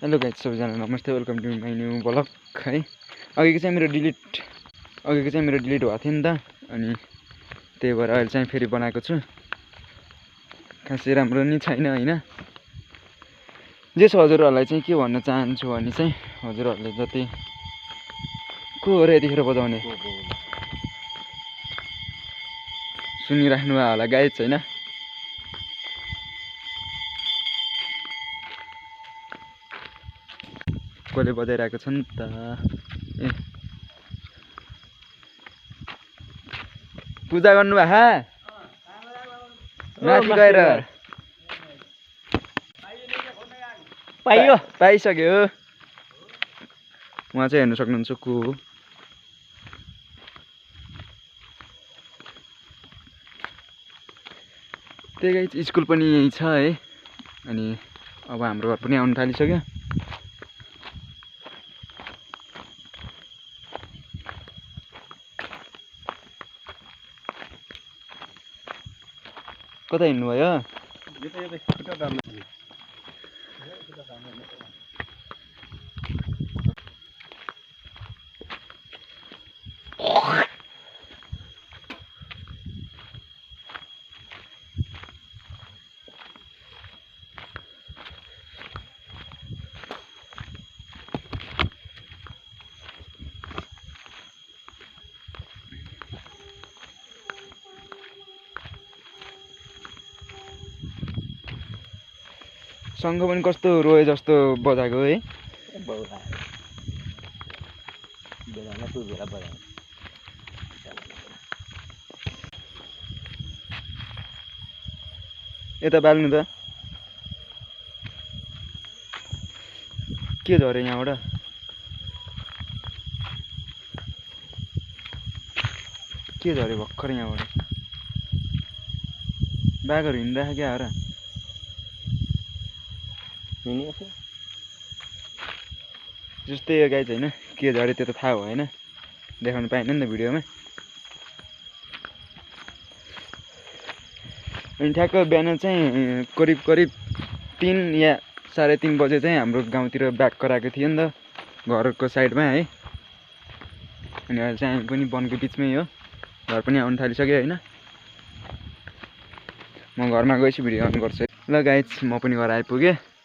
Hello guys, सबैजना नमस्ते, welcome to my new blog है। अघिको चाहिँ मेरो डिलिट भएको थियो नि त, अनि त्यही भएर अहिले चाहिँ फेरि बनाएको छु। खासै राम्रो नि छैन हैन। जे छ हजुरहरूलाई चाहिँ के भन्न चाहन्छु भने चाहिँ हजुरहरूले जति को हो र यतिखेर बजाउने सुनिराख्नु भयो होला गाइस हैन। कसले बजाइरहेको छ नि त। ए पूजा गर्नु भा माथि गएर पाइसक्यो। उहाँ चाहिँ हेर्न सक्नुहुन्छ को हो। त्यही गाइस, स्कुल पनि यही छ है। अनि अब हाम्रो घर पनि आउन थालिसक्यो। कता हिँड्नु भयो? शङ्ख पनि कस्तो रोए जस्तो बजाएको है। यता बाल्नु त के झऱ्यो यहाँबाट? के झऱ्यो भर्खर यहाँबाट? बाघहरू हिँडिरहेको क्या हो र? जस्तै यो गाई छैन, के झऱ्यो त्यो त थाहा भएन, देखाउनु पाएन नि त भिडियोमा। अनि ठ्याक्क बिहान चाहिँ करिब 3 या 3:30 बजे चाहिँ हाम्रो गाउँतिर ब्याक कराएको थियो नि त, घरको साइडमा है। अनि अहिले चाहिँ हामी पनि वनको बिचमै हो, घर पनि आउनु थालिसक्यो होइन। म घरमा गएपछि भिडियो अन गर्छु। ल गाइस, म पनि घर आइपुगेँ।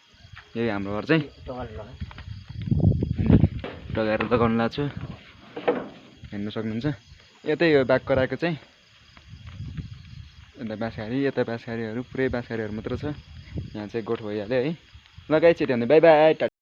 यही हाम्रो घर चाहिँ टगाएर लगाउनु लाग्छु, हेर्न सक्नुहुन्छ। यतै हो ब्याक कराएको चाहिँ, यता बाँसघारी, यता बाँसघारीहरू पुरै बाँसघारीहरू मात्र छ। यहाँ चाहिँ गोठ भइहाल्यो है। ल गाइस, यति भन्दै बाई बाई।